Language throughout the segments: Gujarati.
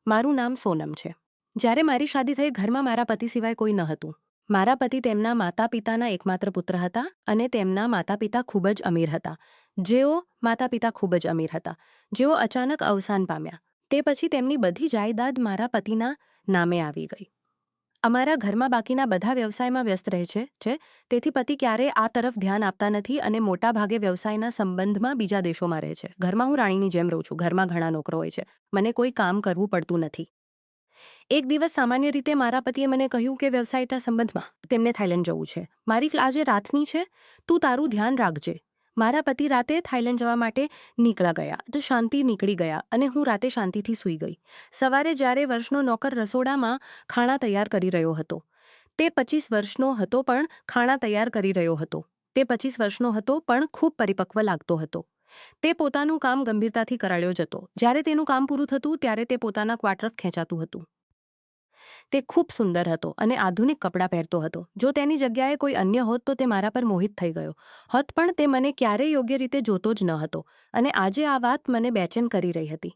મારું નામ સોનમ છે. જ્યારે મારી શાદી થઈ ઘરમાં મારા પતિ સિવાય કોઈ ન હતું. મારા પતિ તેમના માતા-પિતાના એકમાત્ર પુત્ર હતા અને તેમના માતા-પિતા ખૂબ જ અમીર હતા. જેઓ અચાનક અવસાન પામ્યા. તે પછી તેમની બધી જાયદાદ મારા પતિના નામે આવી ગઈ. અમારા ઘરમાં બાકીના બધા વ્યવસાયમાં વ્યસ્ત રહે છે, તેથી પતિ ક્યારેય આ તરફ ધ્યાન આપતા નથી અને મોટા ભાગે વ્યવસાયના સંબંધમાં બીજા દેશોમાં રહે છે. ઘરમાં હું રાણીની જેમ રહું છું. ઘરમાં ઘણા નોકરો હોય છે. મને કોઈ કામ કરવું પડતું નથી. એક દિવસ સામાન્ય રીતે મારા પતિએ મને કહ્યું કે વ્યવસાયના સંબંધમાં તેમને થાઈલેન્ડ જવું છે. મારી આજે રાતની છે, તું તારું ધ્યાન રાખજે. મારા પતિ રાતે થાઈલેન્ડ જવા માટે નીકળ્યા ગયા તો શાંતિ નીકળી ગયા અને હું રાતે શાંતિથી સૂઈ ગઈ. સવારે જ્યારે વર્ષનો નોકર રસોડામાં ખાણા તૈયાર કરી રહ્યો હતો, તે 25 વર્ષનો હતો પણ ખાણા તૈયાર કરી રહ્યો હતો. તે 25 વર્ષનો હતો પણ ખૂબ પરિપક્વ લાગતો હતો. તે પોતાનું કામ ગંભીરતાથી કરાયો જતો. જ્યારે તેનું કામ પૂરું થતું ત્યારે તે પોતાના ક્વાર્ટર ખેંચાતું હતું. તે ખૂબ સુંદર હતો અને આધુનિક કપડાં પહેરતો હતો. જો તેની જગ્યાએ કોઈ અન્ય હોત તો તે મારા પર મોહિત થઈ ગયો હોત, પણ તે મને ક્યારેય યોગ્ય રીતે જોતો જ ન હતો અને આજે આ વાત મને બેચેન કરી રહી હતી.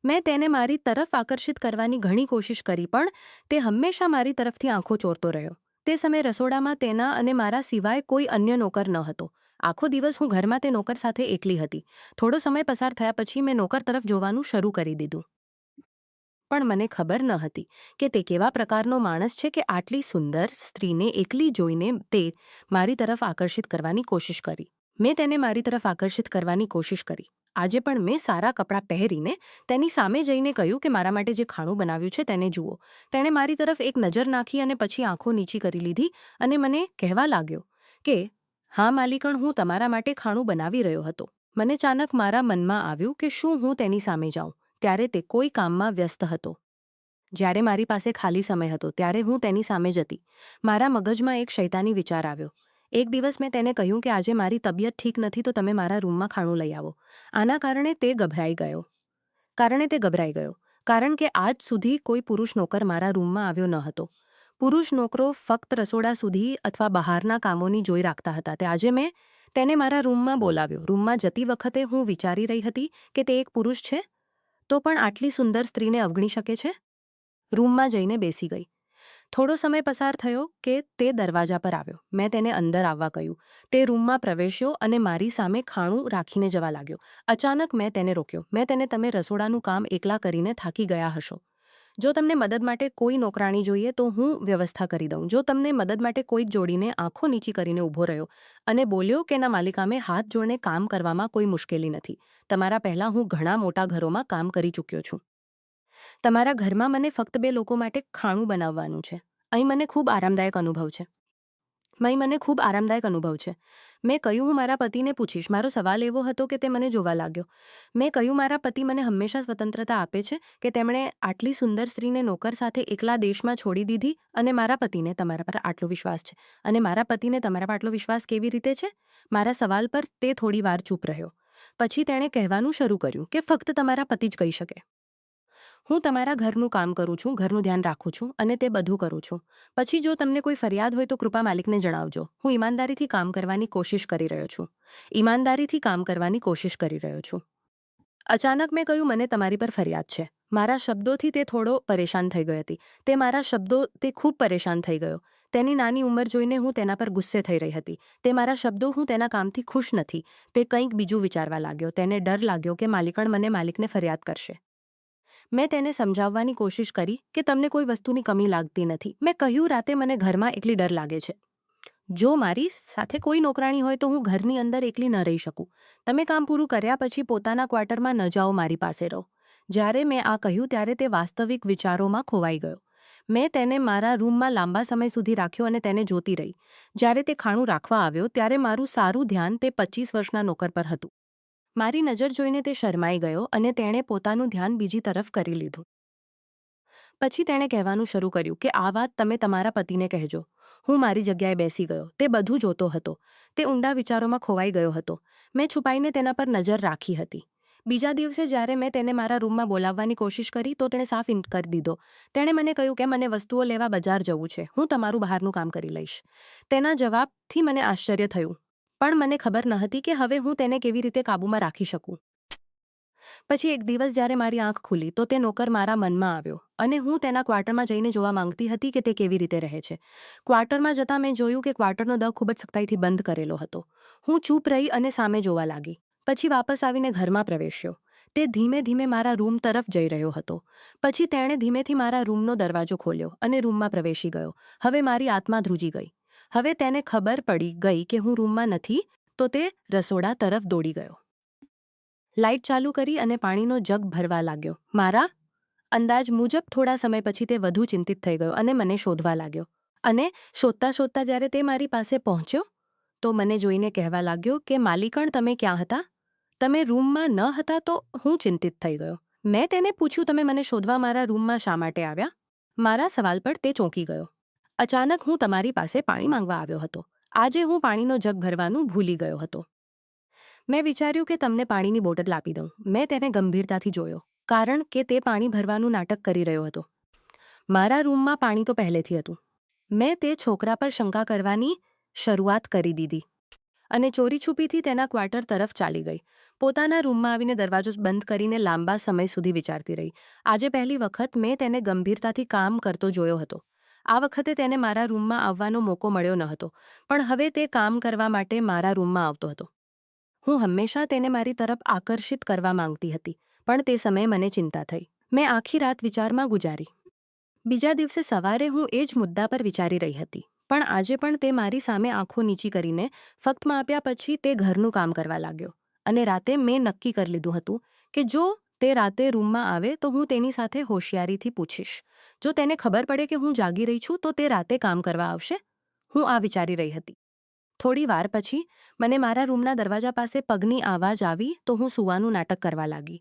મેં તેને મારી તરફ આકર્ષિત કરવાની ઘણી કોશિશ કરી, પણ તે હંમેશા મારી તરફથી આંખો ચોરતો રહ્યો. તે સમયે રસોડામાં તેના અને મારા સિવાય કોઈ અન્ય નોકર ન હતો. આખો દિવસ હું ઘરમાં તે નોકર સાથે એકલી હતી. થોડો સમય પસાર થયા પછી મેં નોકર તરફ જોવાનું શરૂ કરી દીધું. પણ મને ખબર ન હતી કે તે કેવા પ્રકારનો માણસ છે કે આટલી સુંદર સ્ત્રીને એકલી જોઈને તે મારી તરફ આકર્ષિત કરવાની કોશિશ કરી. મેં તેને મારી તરફ આકર્ષિત કરવાની કોશિશ કરી. આજે પણ મેં સારા કપડાં પહેરીને તેની સામે જઈને કહ્યું કે મારા માટે જે ખાણું બનાવ્યું છે તેને જુઓ. તેણે મારી તરફ એક નજર નાખી અને પછી આંખો નીચી કરી લીધી અને મને કહેવા લાગ્યો કે હા માલિકણ, હું તમારા માટે ખાણું બનાવી રહ્યો હતો. મને અચાનક મારા મનમાં આવ્યું કે શું હું તેની સામે જાઉં. ત્યારે તે કોઈ કામમાં વ્યસ્ત હતો. જ્યારે મારી પાસે ખાલી સમય હતો ત્યારે હું તેની સામે જતી. મારા મગજમાં એક શૈતાની વિચાર આવ્યો. એક દિવસ મેં તેને કહ્યું કે આજે મારી તબિયત ઠીક નથી તો તમે મારા રૂમમાં ખાણું લઈ આવો. આના કારણે તે ગભરાઈ ગયો. કારણ કે આજ સુધી કોઈ પુરુષ નોકર મારા રૂમમાં આવ્યો ન હતો. પુરુષ નોકરો ફક્ત રસોડા સુધી અથવા બહારના કામોની જોઈ રાખતા હતા. તે આજે મેં તેને મારા રૂમમાં બોલાવ્યો. રૂમમાં જતી વખતે હું વિચારી રહી હતી કે તે એક પુરુષ છે તો પણ આટલી સુંદર સ્ત્રીને અવગણી શકે છે. રૂમમાં જઈને બેસી ગઈ. થોડો સમય પસાર થયો કે તે દરવાજા પર આવ્યો. મેં તેને અંદર આવવા કહ્યું. તે રૂમમાં પ્રવેશ્યો અને મારી સામે ખાણું રાખીને જવા લાગ્યો. અચાનક મેં તેને રોક્યો. તમે રસોડાનું કામ એકલા કરીને થાકી ગયા હશો. જો તમને મદદ માટે કોઈ નોકરાણી જોઈએ તો હું વ્યવસ્થા કરી દઉં. જો તમને મદદ માટે કોઈ જોડીને આંખો નીચી કરીને ઊભો રહ્યો અને બોલ્યો કે ના માલિકામે હાથ જોડને કામ કરવામાં કોઈ મુશ્કેલી નથી. તમારા પહેલાં હું ઘણા મોટા ઘરોમાં કામ કરી ચૂક્યો છું. તમારા ઘરમાં મને ફક્ત 2 લોકો માટે ખાણું બનાવવાનું છે. અહીં મને ખૂબ આરામદાયક અનુભવ છે. મેં કહ્યું હું મારા પતિને પૂછીશ. મારો સવાલ એવો હતો કે તે મને જોવા લાગ્યો. મેં કહ્યું મારા પતિ મને હંમેશા સ્વતંત્રતા આપે છે કે તેમણે આટલી સુંદર સ્ત્રીને નોકર સાથે એકલા દેશમાં છોડી દીધી અને મારા પતિને તમારા પર આટલો વિશ્વાસ કેવી રીતે છે? મારા સવાલ પર તે થોડી વાર ચૂપ રહ્યો. પછી તેણે કહેવાનું શરૂ કર્યું કે ફક્ત તમારા પતિ જ કહી શકે. હું તમારા ઘરનું કામ કરું છું, ઘરનું ધ્યાન રાખું છું અને તે બધું કરું છું. પછી જો તમને કોઈ ફરિયાદ હોય તો કૃપા માલિકને જણાવજો. હું ઈમાનદારીથી કામ કરવાની કોશિશ કરી રહ્યો છું. અચાનક મેં કહ્યું મને તમારી પર ફરિયાદ છે. મારા શબ્દોથી તે થોડો પરેશાન થઈ ગઈ હતી. તે ખૂબ પરેશાન થઈ ગયો. તેની નાની ઉંમર જોઈને હું તેના પર ગુસ્સે થઈ રહી હતી. હું તેના કામથી ખુશ નથી. તે કંઈક બીજું વિચારવા લાગ્યો. તેને ડર લાગ્યો કે માલિકને ફરિયાદ કરશે. મેં તેને સમજાવવાની કોશિશ કરી કે તમને કોઈ વસ્તુની કમી લાગતી નથી. મેં કહ્યું રાતે મને ઘરમાં એકલી ડર લાગે છે. જો મારી સાથે કોઈ નોકરાણી હોય તો હું ઘરની અંદર એકલી ન રહી શકું. તમે કામ પૂરું કર્યા પછી પોતાના ક્વાર્ટરમાં ન જાઓ, મારી પાસે રહો. જ્યારે મેં આ કહ્યું ત્યારે તે વાસ્તવિક વિચારોમાં ખોવાઈ ગયો. મેં તેને મારા રૂમમાં લાંબા સમય સુધી રાખ્યો અને તેને જોતી રહી. જ્યારે તે ખાણું રાખવા આવ્યો ત્યારે મારું સારું ધ્યાન તે 25 વર્ષના નોકર પર હતું. મારી નજર જોઈને તે શરમાઈ ગયો અને તેણે પોતાનું ધ્યાન બીજી તરફ કરી લીધું. પછી તેણે કહેવાનું શરૂ કર્યું કે આ વાત તમે તમારા પતિને કહેજો. હું મારી જગ્યાએ બેસી ગયો. તે બધું જોતો હતો. તે ઊંડા વિચારોમાં ખોવાઈ ગયો હતો. મેં છુપાઈને તેના પર નજર રાખી હતી. બીજા દિવસે જ્યારે મેં તેને મારા રૂમમાં બોલાવવાની કોશિશ કરી તો તેણે સાફ ઇનકાર દીધો. તેણે મને કહ્યું કે મને વસ્તુઓ લેવા બજાર જવું છે. હું તમારું બહારનું કામ કરી લઈશ. તેના જવાબથી મને આશ્ચર્ય થયું. પણ મને ખબર ન હતી કે હવે હું તેને કેવી રીતે કાબૂમાં રાખી શકું. પછી એક દિવસ જ્યારે મારી આંખ ખુલી તો તે નોકર મારા મનમાં આવ્યો અને હું તેના ક્વાર્ટરમાં જઈને જોવા માંગતી હતી કે તે કેવી રીતે રહે છે. ક્વાર્ટરમાં જતાં મેં જોયું કે ક્વાર્ટરનો દર ખૂબ જ સખ્તાઈથી બંધ કરેલો હતો. હું ચૂપ રહી અને સામે જોવા લાગી. પછી વાપસ આવીને ઘરમાં પ્રવેશ્યો. તે ધીમે ધીમે મારા રૂમ તરફ જઈ રહ્યો હતો. પછી તેણે ધીમેથી મારા રૂમનો દરવાજો ખોલ્યો અને રૂમમાં પ્રવેશી ગયો. હવે મારી આત્મા ધ્રુજી ગઈ. હવે તેને ખબર પડી ગઈ કે હું રૂમમાં નથી તો તે રસોડા તરફ દોડી ગયો. લાઇટ ચાલુ કરી અને પાણીનો જગ ભરવા લાગ્યો. મારા અંદાજ મુજબ થોડા સમય પછી તે વધુ ચિંતિત થઈ ગયો અને મને શોધવા લાગ્યો. અને શોધતા શોધતા જ્યારે તે મારી પાસે પહોંચ્યો તો મને જોઈને કહેવા લાગ્યો કે માલિકણ, તમે ક્યાં હતા? તમે રૂમમાં ન હતા તો હું ચિંતિત થઈ ગયો. મેં તેને પૂછ્યું, તમે મને શોધવા મારા રૂમમાં શા માટે આવ્યા? મારા સવાલ પર તે ચોંકી ગયો. અચાનક હું તમારી પાસે પાણી માંગવા આવ્યો હતો. આજે હું પાણીનો જગ ભરવાનું ભૂલી ગયો હતો. મેં વિચાર્યું કે તમને પાણીની બોટલ આપી દઉં. મેં તેને ગંભીરતાથી જોયો કારણ કે તે પાણી ભરવાનું નાટક કરી રહ્યો હતો. મારા રૂમમાં પાણી તો પહેલેથી હતું. મેં તે છોકરા પર શંકા કરવાની શરૂઆત કરી દીધી અને ચોરી છુપીથી તેના ક્વાર્ટર તરફ ચાલી ગઈ. પોતાના રૂમમાં આવીને દરવાજો બંધ કરીને લાંબા સમય સુધી વિચારતી રહી. આજે પહેલી વખત મેં તેને ગંભીરતાથી કામ કરતો જોયો હતો. આ વખતે તેને મારા રૂમમાં આવવાનો મોકો મળ્યો ન હતો, પણ હવે તે કામ કરવા માટે મારા રૂમમાં આવતો હતો. હું હંમેશા તેને મારી તરફ આકર્ષિત કરવા માંગતી હતી, પણ તે સમયે મને ચિંતા થઈ. મેં આખી રાત વિચારમાં ગુજારી. બીજા દિવસે સવારે હું એ જ મુદ્દા પર વિચારી રહી હતી, પણ આજે પણ તે મારી સામે આંખો નીચી કરીને ફક્ત આપ્યા પછી તે ઘરનું કામ કરવા લાગ્યો. અને રાતે મેં નક્કી કરી લીધું હતું કે જો તે રાતે રૂમમાં આવે તો હું તેની સાથે હોશિયારીથી પૂછીશ. જો તેને ખબર પડે કે હું જાગી રહી છું તો તે રાતે કામ કરવા આવશે. હું આ વિચારી રહી હતી. થોડી વાર પછી મને મારા રૂમના દરવાજા પાસે પગની આવાજ આવી તો હું સૂવાનું નાટક કરવા લાગી.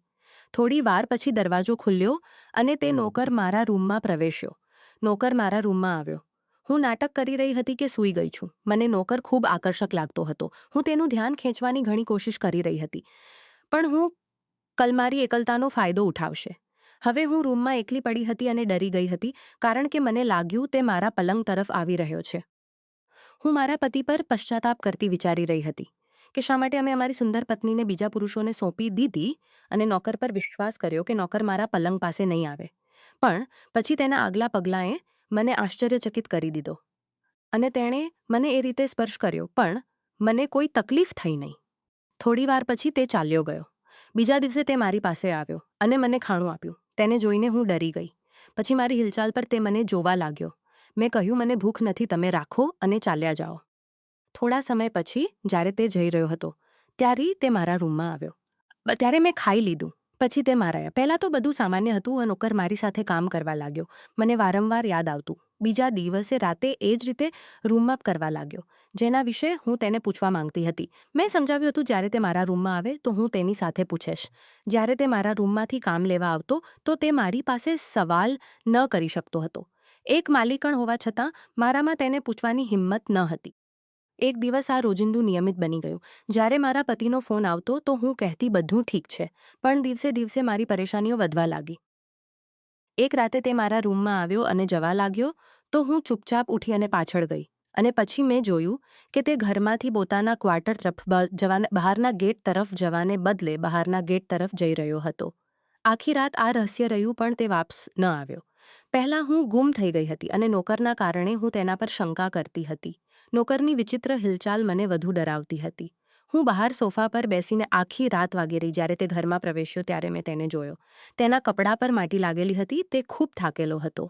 થોડી વાર પછી દરવાજો ખુલ્યો અને તે નોકર મારા રૂમમાં પ્રવેશ્યો. નોકર મારા રૂમમાં આવ્યો. હું નાટક કરી રહી હતી કે સૂઈ ગઈ છું. મને નોકર ખૂબ આકર્ષક લાગતો હતો. હું તેનું ધ્યાન ખેંચવાની ઘણી કોશિશ કરી રહી હતી, પણ હું મારી એકલતાનો ફાયદો ઉઠાવશે. હવે હું રૂમમાં એકલી પડી હતી અને ડરી ગઈ હતી કારણ કે મને લાગ્યું તે મારા પલંગ તરફ આવી રહ્યો છે. હું મારા પતિ પર પશ્ચાતાપ કરતી વિચારી રહી હતી કે શા માટે અમે અમારી સુંદર પત્નીને બીજા પુરુષોને સોંપી દીધી અને નોકર પર વિશ્વાસ કર્યો કે નોકર મારા પલંગ પાસે નહીં આવે. પણ પછી તેના આગલા પગલાંએ મને આશ્ચર્યચકિત કરી દીધો અને તેણે મને એ રીતે સ્પર્શ કર્યો પણ મને કોઈ તકલીફ થઈ નહીં. થોડી વાર પછી તે ચાલ્યો ગયો. બીજા દિવસે તે મારી પાસે આવ્યો અને મને ખાણું આપ્યું. તેને જોઈને હું ડરી ગઈ. પછી મારી હિલચાલ પર તે મને જોવા લાગ્યો. મેં કહ્યું, મને ભૂખ નથી, તમે રાખો અને ચાલ્યા જાઓ. થોડા સમય પછી જ્યારે તે જઈ રહ્યો હતો ત્યારે તે મારા રૂમમાં આવ્યો. ત્યારે મેં ખાઈ લીધું. પછી તે મારા પહેલાં તો બધું સામાન્ય હતું અને નોકર મારી સાથે કામ કરવા લાગ્યો. મને વારંવાર યાદ આવતું. બીજા દિવસે રાતે એ જ રીતે રૂમમાં કરવા લાગ્યો, જેના વિશે હું તેને પૂછવા માંગતી હતી. મેં સમજાવ્યું હતું જ્યારે તે મારા રૂમમાં આવે તો હું તેની સાથે પૂછીશ. જ્યારે તે મારા રૂમમાંથી કામ લેવા આવતો તો તે મારી પાસે સવાલ ન કરી શકતો હતો. એક માલિકણ હોવા છતાં મારામાં તેને પૂછવાની હિંમત ન હતી. એક દિવસ આ રોજિંદુ નિયમિત બની ગયું. જ્યારે મારા પતિનો ફોન આવતો તો હું કહેતી બધું ઠીક છે, પણ દિવસે દિવસે મારી પરેશાનીઓ વધવા લાગી. એક રાતે તે મારા રૂમમાં આવ્યો અને જવા લાગ્યો તો હું ચૂપચાપ ઉઠી અને પાછળ ગઈ અને પછી મેં જોયું કે તે ઘરમાંથી પોતાના ક્વાર્ટર તરફ બહારના ગેટ તરફ જવાને બદલે બહારના ગેટ તરફ જઈ રહ્યો હતો. આખી રાત આ રહસ્ય રહ્યું પણ તે વાપસ ન આવ્યો. પહેલાં હું ગુમ થઈ ગઈ હતી અને નોકરના કારણે હું તેના પર શંકા કરતી હતી. નોકરની વિચિત્ર હિલચાલ મને વધુ ડરાવતી હતી. હું બહાર સોફા પર બેસીને આખી રાત વાગી રહી. જ્યારે તે ઘરમાં પ્રવેશ્યો ત્યારે મેં તેને જોયો. તેના કપડા પર માટી લાગેલી હતી. તે ખૂબ થાકેલો હતો.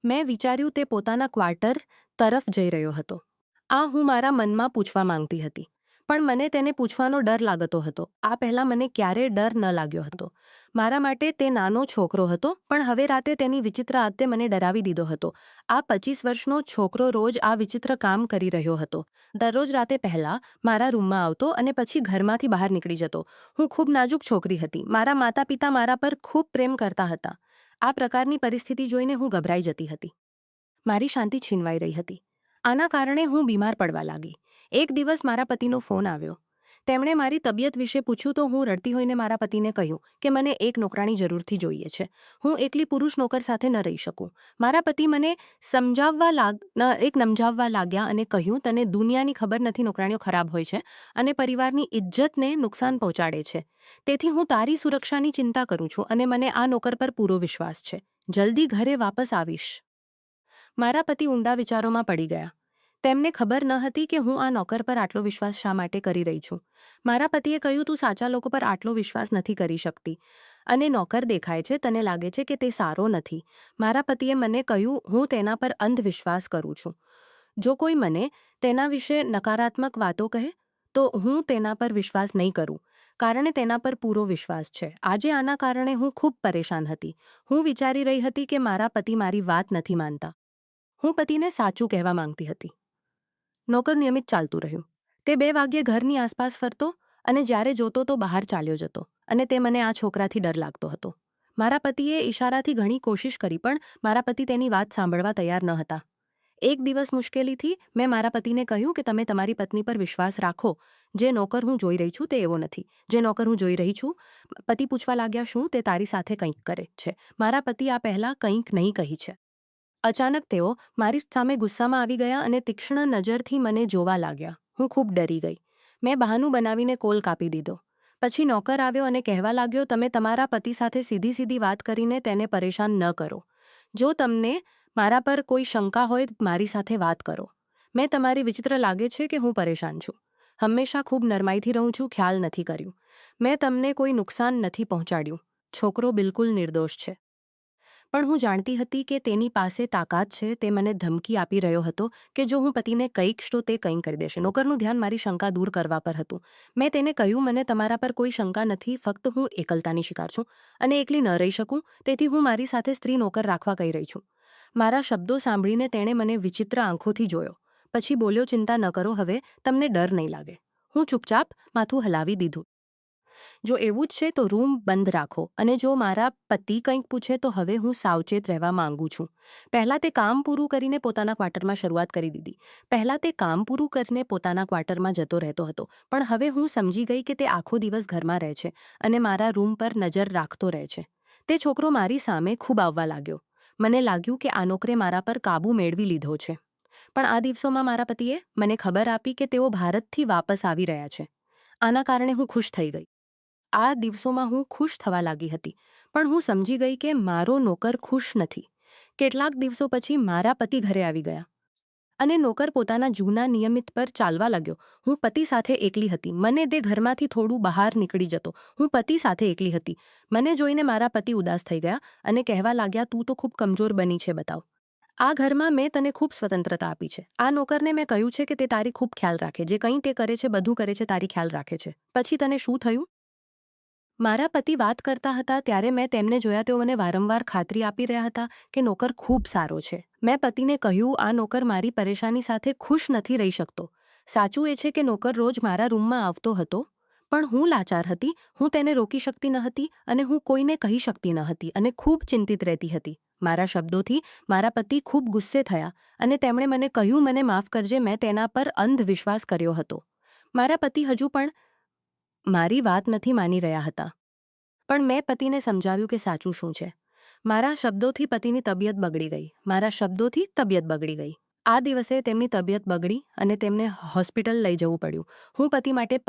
મેં વિચાર્યું તે પોતાના ક્વાર્ટર તરફ જઈ રહ્યો હતો. આ હું મારા મનમાં પૂછવા માંગતી હતી, પણ મને તેને પૂછવાનો ડર લાગતો હતો. આ પહેલાં મને ક્યારેય ડર ન લાગ્યો હતો. મારા માટે તે નાનો છોકરો હતો, પણ હવે રાતે તેની વિચિત્ર આદતે મને ડરાવી દીધો હતો. આ 25 વર્ષનો છોકરો રોજ આ વિચિત્ર કામ કરી રહ્યો હતો. દરરોજ રાતે પહેલાં મારા રૂમમાં આવતો અને પછી ઘરમાંથી બહાર નીકળી જતો. હું ખૂબ નાજુક છોકરી હતી. મારા માતા પિતા મારા પર ખૂબ પ્રેમ કરતા હતા. આ પ્રકારની પરિસ્થિતિ જોઈને હું ગભરાઈ જતી હતી. મારી શાંતિ છીનવાઈ રહી હતી. આના કારણે હું બીમાર પડવા લાગી. એક દિવસ મારા પતિનો ફોન આવ્યો. તેમણે મારી તબિયત વિશે પૂછ્યું તો હું રડતી હોઈને મારા પતિને કહ્યું કે મને એક નોકરાણી જરૂરથી જોઈએ છે. હું એકલી પુરુષ નોકર સાથે ન રહી શકું. મારા પતિ મને સમજાવવા લાગ્યા અને કહ્યું, તને દુનિયાની ખબર નથી, નોકરાણીઓ ખરાબ હોય છે અને પરિવારની ઇજ્જતને નુકસાન પહોંચાડે છે. તેથી હું તારી સુરક્ષાની ચિંતા કરું છું અને મને આ નોકર પર પૂરો વિશ્વાસ છે. જલ્દી ઘરે વાપસ આવીશ. મારા પતિ ઊંડા વિચારોમાં પડી ગયા. તેમને ખબર ન હતી કે હું આ નોકર પર આટલો વિશ્વાસ શા માટે કરી રહી છું. મારા પતિએ કહ્યું, તું સાચા લોકો પર આટલો વિશ્વાસ નથી કરી શકતી અને નોકર દેખાય છે, તને લાગે છે કે તે સારો નથી. મારા પતિએ મને કહ્યું, હું તેના પર અંધવિશ્વાસ કરું છું. જો કોઈ મને તેના વિશે નકારાત્મક વાતો કહે તો હું તેના પર વિશ્વાસ નહીં કરું, કારણ તેના પર પૂરો વિશ્વાસ છે. આજે આના કારણે હું ખૂબ પરેશાન હતી. હું વિચારી રહી હતી કે મારા પતિ મારી વાત નથી માનતા. હું પતિને સાચું કહેવા માંગતી હતી. નોકર નિયમિત ચાલતું રહ્યું. તે 2 વાગ્યે ઘરની આસપાસ ફરતો અને જ્યારે જોતો તો બહાર ચાલ્યો જતો અને તે મને આ છોકરાથી ડર લાગતો હતો. મારા પતિએ ઇશારાથી ઘણી કોશિશ કરી પણ મારા પતિ તેની વાત સાંભળવા તૈયાર ન હતા. એક દિવસ મુશ્કેલીથી મેં મારા પતિને કહ્યું કે તમે તમારી પત્ની પર વિશ્વાસ રાખો. જે નોકર હું જોઈ રહી છું તે એવો નથી. જે નોકર હું જોઈ રહી છું. પતિ પૂછવા લાગ્યા, શું તે તારી સાથે કંઈક કરે છે? મારા પતિ આ પહેલાં કંઈક નહીં કહી છે. અચાનક તેઓ મારી સામે ગુસ્સામાં આવી ગયા અને તીક્ષ્ણ નજરથી મને જોવા લાગ્યા. હું ખૂબ ડરી ગઈ. મેં બહાનું બનાવીને કોલ કાપી દીધો. પછી નોકર આવ્યો અને કહેવા લાગ્યો, તમે તમારા પતિ સાથે સીધી વાત કરીને તેને પરેશાન ન કરો. જો તમને મારા પર કોઈ શંકા હોય મારી સાથે વાત કરો. મેં તમારી વિચિત્ર લાગે છે કે હું પરેશાન છું. હંમેશા ખૂબ નરમાઈથી રહું છું, ખ્યાલ નથી કર્યું. મેં તમને કોઈ નુકસાન નથી પહોંચાડ્યું. છોકરો બિલકુલ નિર્દોષ છે. પણ હું જાણતી હતી કે તેની પાસે તાકાત છે. તે મને ધમકી આપી રહ્યો હતો કે જો હું પતિને કહીશ તો તે કંઈ કરી દેશે. નોકરનું ધ્યાન મારી શંકા દૂર કરવા પર હતું. મેં તેને કહ્યું, મને તમારા પર કોઈ શંકા નથી, ફક્ત હું એકલતાની શિકાર છું અને એકલી ન રહી શકું, તેથી હું મારી સાથે સ્ત્રી નોકર રાખવા કહી રહી છું. મારા શબ્દો સાંભળીને તેણે મને વિચિત્ર આંખોથી જોયો. પછી બોલ્યો, ચિંતા ન કરો, હવે તમને ડર નહીં લાગે. હું ચૂપચાપ માથું હલાવી દીધું. જો એવું જ છે તો રૂમ બંધ રાખો અને જો મારા પતિ કંઈક પૂછે તો હવે હું સાવચેત રહેવા માંગુ છું. પહેલાં તે કામ પૂરું કરીને પોતાના ક્વાર્ટરમાં જતો રહેતો હતો, પણ હવે હું સમજી ગઈ કે તે આખો દિવસ ઘરમાં રહે છે અને મારા રૂમ પર નજર રાખતો રહે છે. તે છોકરો મારી સામે ખૂબ આવવા લાગ્યો. મને લાગ્યું કે આ નોકરે મારા પર કાબૂ મેળવી લીધો છે. પણ આ દિવસોમાં મારા પતિએ મને ખબર આપી કે તેઓ ભારતથી વાપસ આવી રહ્યા છે. આના કારણે હું ખુશ થઈ ગઈ. આ દિવસોમાં હું ખુશ થવા લાગી હતી, પણ હું સમજી ગઈ કે મારો નોકર ખુશ નથી. કેટલાક દિવસો પછી મારા પતિ ઘરે આવી ગયા અને નોકર પોતાના જૂના નિયમિત પર ચાલવા લાગ્યો. હું પતિ સાથે એકલી હતી. મને તે ઘરમાંથી થોડું બહાર નીકળી જતો. હું પતિ સાથે એકલી હતી. મને જોઈને મારા પતિ ઉદાસ થઈ ગયા અને કહેવા લાગ્યા, તું તો ખૂબ કમજોર બની છે, બતાવ. આ ઘરમાં મેં તને ખૂબ સ્વતંત્રતા આપી છે. આ નોકરને મેં કહ્યું છે કે તે તારી ખૂબ ખ્યાલ રાખે. જે કંઈ તે કરે છે બધું કરે છે તારી ખ્યાલ રાખે છે. પછી તને શું થયું? મારા પતિ વાત કરતા હતા ત્યારે મેં તેમને જોયા. તેઓ મને વારંવાર ખાતરી આપી રહ્યા હતા કે નોકર ખૂબ સારો છે. મેં પતિને કહ્યું, આ નોકર મારી પરેશાની સાથે ખુશ નથી રહી શકતો. સાચું એ છે કે નોકર રોજ મારા રૂમમાં આવતો હતો, પણ હું લાચાર હતી. હું તેને રોકી શકતી ન હતી અને હું કોઈને કહી શકતી ન હતી અને ખૂબ ચિંતિત રહેતી હતી. મારા શબ્દોથી મારા પતિ ખૂબ ગુસ્સે થયા અને તેમણે મને કહ્યું, મને માફ કરજે, મેં તેના પર અંધવિશ્વાસ કર્યો હતો. મારા પતિ હજુ પણ મારી વાત નથી માની રહ્યા હતા, પણ મેં પતિને સમજાવ્યું કે સાચું શું છે. મારા શબ્દોથી પતિની તબિયત બગડી ગઈ. આ દિવસે તેમની તબિયત બગડી અને તેમને હોસ્પિટલ લઈ જવું પડ્યું. હું પતિ માટે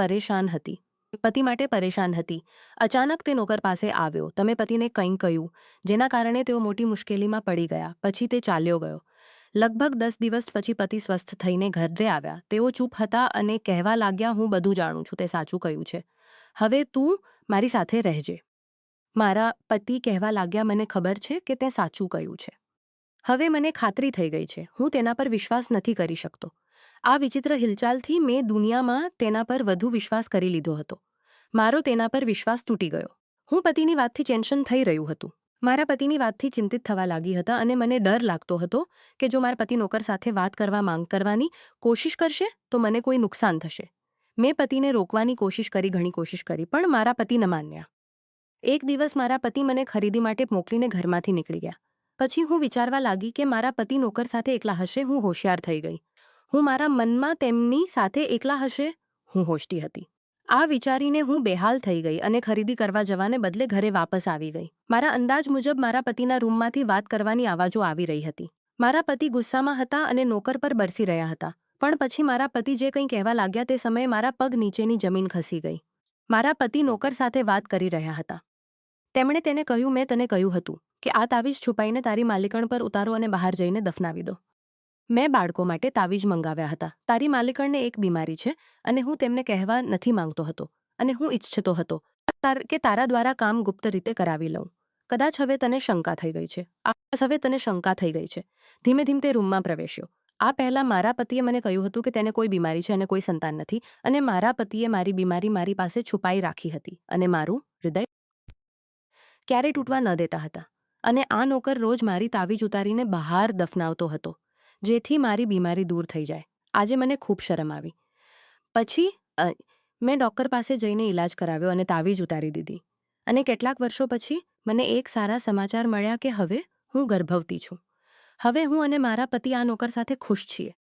પરેશાન હતી. અચાનક તે નોકર પાસે આવ્યો. તમે પતિને કંઈ કહ્યું, જેના કારણે તેઓ મોટી મુશ્કેલીમાં પડી ગયા. પછી તે ચાલ્યો ગયો. લગભગ 10 દિવસ પછી પતિ સ્વસ્થ થઈને ઘરે આવ્યા. તેઓ ચૂપ હતા અને કહેવા લાગ્યા, હું બધું જાણું છું, તે સાચું કહ્યું છે. હવે તું મારી સાથે રહેજે. મારા પતિ કહેવા લાગ્યા, મને ખબર છે કે તે સાચું કહ્યું છે. હવે મને ખાતરી થઈ ગઈ છે. હું તેના પર વિશ્વાસ નથી કરી શકતો. આ વિચિત્ર હિલચાલથી મેં દુનિયામાં તેના પર વધુ વિશ્વાસ કરી લીધો હતો. મારો તેના પર વિશ્વાસ તૂટી ગયો. હું પતિની વાતથી ટેન્શન થઈ રહ્યું હતું. મારા પતિની વાતથી ચિંતિત થવા લાગી હતા અને મને ડર લાગતો હતો કે જો મારા પતિ નોકર સાથે વાત કરવાની કોશિશ કરશે તો મને કોઈ નુકસાન થશે. મેં પતિને રોકવાની ઘણી કોશિશ કરી, પણ મારા પતિ ન માન્યા. એક દિવસ મારા પતિ મને ખરીદી માટે મોકલીને ઘરમાંથી નીકળી ગયા. પછી હું વિચારવા લાગી કે મારા પતિ નોકર સાથે એકલા હશે. હું હોશિયાર થઈ ગઈ. હું મારા મનમાં તેમની સાથે એકલા હશે હું હોશતી હતી. આ વિચારીને હું બેહાલ થઈ ગઈ અને ખરીદી કરવા જવાને બદલે ઘરે વાપસ આવી ગઈ. મારા અંદાજ મુજબ મારા પતિના રૂમમાંથી વાત કરવાની આવાજો આવી રહી હતી. મારા પતિ ગુસ્સામાં હતા અને નોકર પર બરસી રહ્યા હતા. પણ પછી મારા પતિ જે કંઈ કહેવા લાગ્યા તે સમયે મારા પગ નીચેની જમીન ખસી ગઈ. મારા પતિ નોકર સાથે વાત કરી રહ્યા હતા. તેમણે તેને કહ્યું, મેં તને કહ્યું હતું કે આ તાવીજ છુપાઈને તારી માલિકણ પર ઉતારો અને બહાર જઈને દફનાવી દો. મેં બાળકો માટે તાવીજ મંગાવ્યા હતા. તારી માલિકણને એક બીમારી છે અને હું તેમને કહેવા નથી માંગતો હતો અને હું ઈચ્છતો હતો કે તારા દ્વારા કામ ગુપ્ત રીતે કરાવી લઉં. કદાચ હવે તને શંકા થઈ ગઈ છે. ધીમે ધીમે તે રૂમમાં પ્રવેશ્યો. આ પહેલા મારા પતિએ મને કહ્યું હતું કે તેને કોઈ બીમારી છે અને કોઈ સંતાન નથી અને મારા પતિએ મારી બીમારી મારી પાસે છુપાઈ રાખી હતી અને મારું હૃદય ક્યારેય તૂટવા ન દેતા હતા. અને આ નોકર રોજ મારી તાવીજ ઉતારીને બહાર દફનાવતો હતો જેથી મારી બીમારી દૂર થઈ જાય. આજે મને ખૂબ શરમ આવી. પછી મેં ડૉક્ટર પાસે જઈને ઈલાજ કરાવ્યો અને તાવીજ ઉતારી દીધી. અને કેટલાક વર્ષો પછી મને એક સારા સમાચાર મળ્યા કે હવે હું ગર્ભવતી છું. હવે હું અને મારા પતિ આ નોકર સાથે ખુશ છીએ.